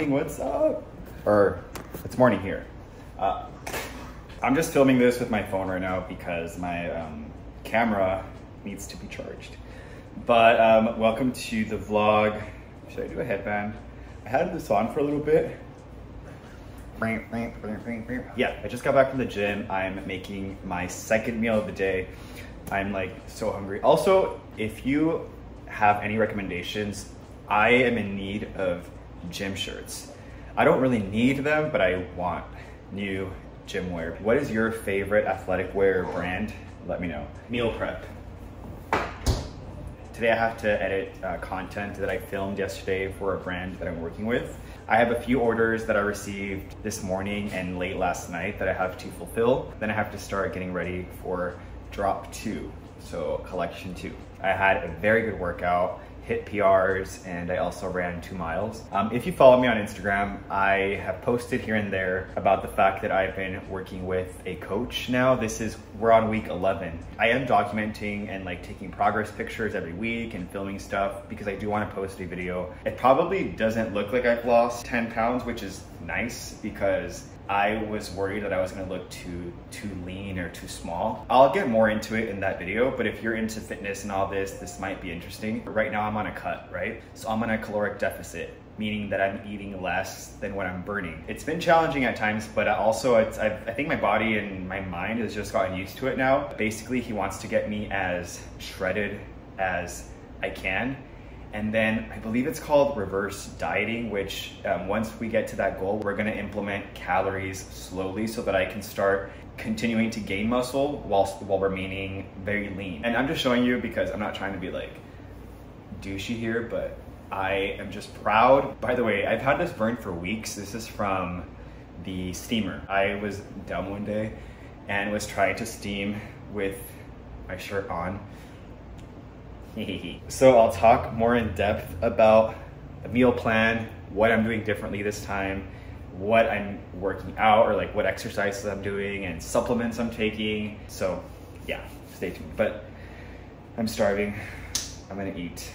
morning, what's up? Or it's morning here. I'm just filming this with my phone right now because my camera needs to be charged. But welcome to the vlog. Should I do a headband? I had this on for a little bit. Yeah, I just got back from the gym. I'm making my second meal of the day. I'm like so hungry. Also, if you have any recommendations, I am in need of gym shirts. I don't really need them, but I want new gym wear. What is your favorite athletic wear brand? Let me know. Meal prep. Today I have to edit content that I filmed yesterday for a brand that I'm working with. I have a few orders that I received this morning and late last night that I have to fulfill. Then I have to start getting ready for drop 2, so collection 2. I had a very good workout, hit PRs, and I also ran 2 miles. If you follow me on Instagram, I have posted here and there about the fact that I've been working with a coach now. We're on week 11. I am documenting and like taking progress pictures every week and filming stuff because I do want to post a video. It probably doesn't look like I've lost 10 pounds, which is nice because I was worried that I was gonna look too lean or too small. I'll get more into it in that video, but if you're into fitness and all this might be interesting. Right now I'm on a cut, right? So I'm on a caloric deficit, meaning that I'm eating less than what I'm burning. It's been challenging at times, but also I think my body and my mind has just gotten used to it now. Basically, he wants to get me as shredded as I can. And then I believe it's called reverse dieting, which once we get to that goal, we're gonna implement calories slowly so that I can start continuing to gain muscle while remaining very lean. And I'm just showing you because I'm not trying to be like douchey here, but I am just proud. By the way, I've had this burn for weeks. This is from the steamer. I was dumb one day and was trying to steam with my shirt on. So I'll talk more in depth about the meal plan, what I'm doing differently this time, what I'm working out or like what exercises I'm doing and supplements I'm taking. So yeah, stay tuned. But I'm starving. I'm gonna eat.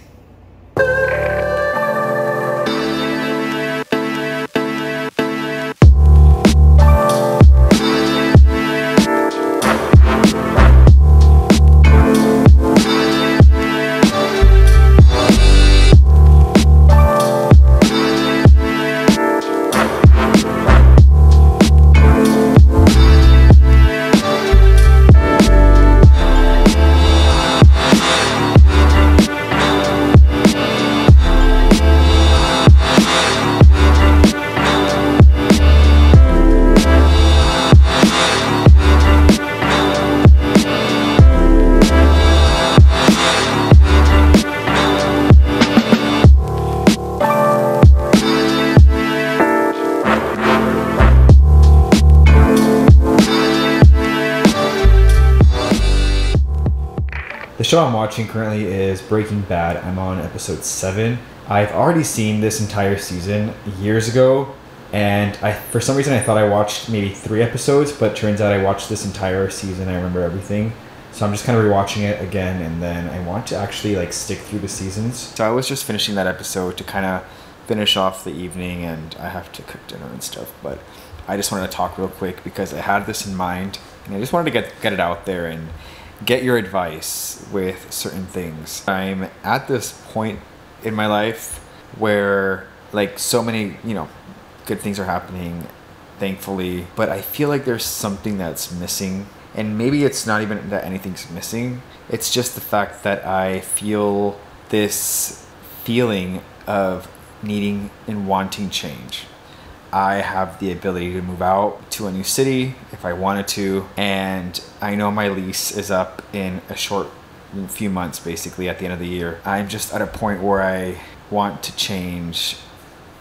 The show I'm watching currently is Breaking Bad. I'm on episode 7. I've already seen this entire season years ago, and for some reason I thought I watched maybe 3 episodes, but turns out I watched this entire season. I remember everything. So I'm just kind of rewatching it again, and then I want to actually like stick through the seasons. So I was just finishing that episode to kind of finish off the evening, and I have to cook dinner and stuff, but I just wanted to talk real quick because I had this in mind, and I just wanted to get it out there and get your advice with certain things. I'm at this point in my life where like so many, good things are happening, thankfully, but I feel like there's something that's missing. And maybe it's not even that anything's missing. It's just the fact that I feel this feeling of needing and wanting change. I have the ability to move out to a new city if I wanted to, and I know my lease is up in a few months, basically at the end of the year. I'm just at a point where I want to change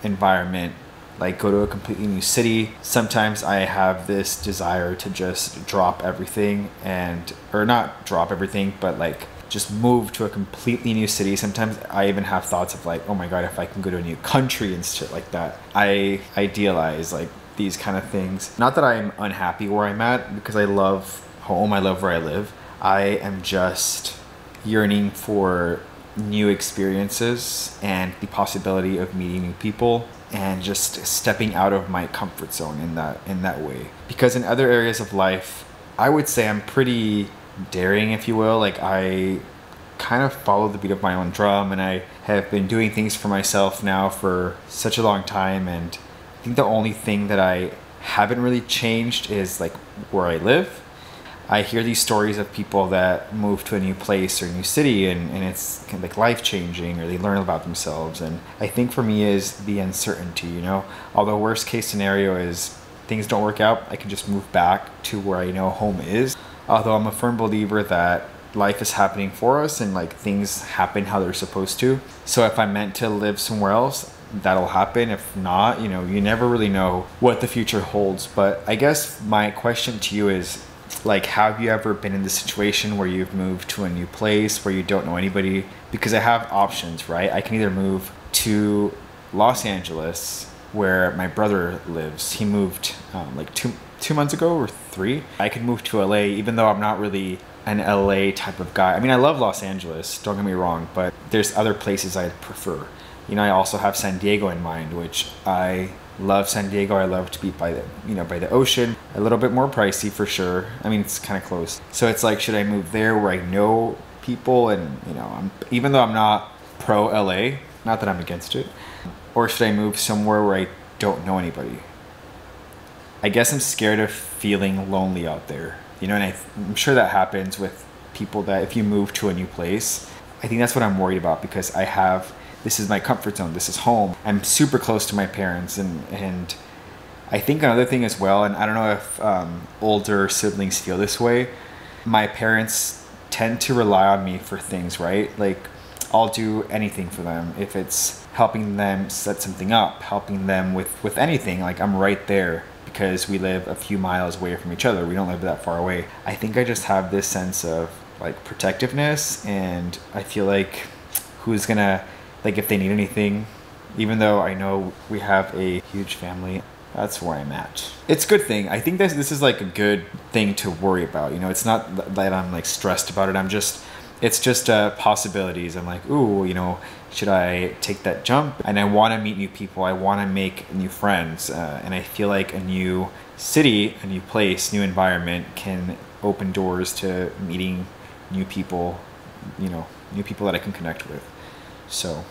environment, like go to a completely new city. Sometimes I have this desire to just drop everything or not drop everything, but like just move to a completely new city. Sometimes I even have thoughts of like, oh my God, if I can go to a new country and shit like that. I idealize like these kind of things. Not that I'm unhappy where I'm at, because I love home, I love where I live. I am just yearning for new experiences and the possibility of meeting new people. and just stepping out of my comfort zone in that way. Because in other areas of life, I would say I'm pretty daring, if you will. Like, I kind of follow the beat of my own drum, and I have been doing things for myself now for such a long time, and I think the only thing that I haven't really changed is like where I live. I hear these stories of people that move to a new place or a new city, and it's kind of like life-changing, or they learn about themselves. And I think for me is the uncertainty, you know? Although worst case scenario is things don't work out, I can just move back to where I know home is. Although I'm a firm believer that life is happening for us, and like things happen how they're supposed to. So if I'm meant to live somewhere else, that'll happen. If not, you know, you never really know what the future holds. But I guess my question to you is, like, have you ever been in the situation where you've moved to a new place where you don't know anybody? Because I have options, right? I can either move to Los Angeles, where my brother lives. He moved like two months ago or 3. I could move to LA, even though I'm not really an LA type of guy. I mean, I love Los Angeles, don't get me wrong, but there's other places I prefer. You know, I also have San Diego in mind, which I love San Diego. I love to be by the, you know, by the ocean. A little bit more pricey for sure. I mean, it's kind of close. So it's like, should I move there where I know people, and, you know, even though I'm not pro LA, not that I'm against it, or should I move somewhere where I don't know anybody? I guess I'm scared of feeling lonely out there, you know, and I'm sure that happens with people, that if you move to a new place, I think that's what I'm worried about, because this is my comfort zone. This is home. I'm super close to my parents, and I think another thing as well, and I don't know if older siblings feel this way, my parents tend to rely on me for things, right? Like, I'll do anything for them. If it's helping them set something up, helping them with anything, like, I'm right there, because we live a few miles away from each other. We don't live that far away. I think I just have this sense of like protectiveness, and I feel like who's gonna, like, if they need anything, even though I know we have a huge family, that's where I'm at. It's a good thing. I think this is like a good thing to worry about. You know, it's not that I'm like stressed about it. It's just possibilities. I'm like, ooh, you know, should I take that jump? And I want to meet new people. I want to make new friends. And I feel like a new city, a new place, new environment can open doors to meeting new people, you know, new people that I can connect with. So.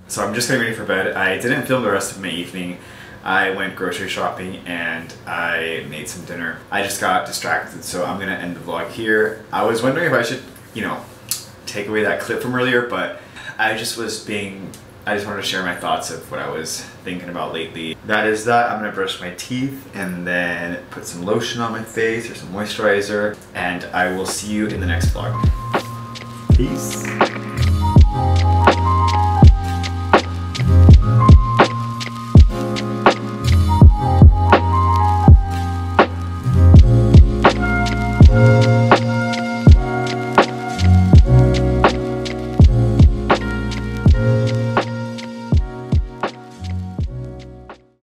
So I'm just getting ready for bed. I didn't film the rest of my evening. I went grocery shopping and I made some dinner. I just got distracted, so I'm gonna end the vlog here. I was wondering if I should, you know, take away that clip from earlier, but I just wanted to share my thoughts of what I was thinking about lately. That is that. I'm gonna brush my teeth and then put some lotion on my face or some moisturizer, and I will see you in the next vlog. Peace.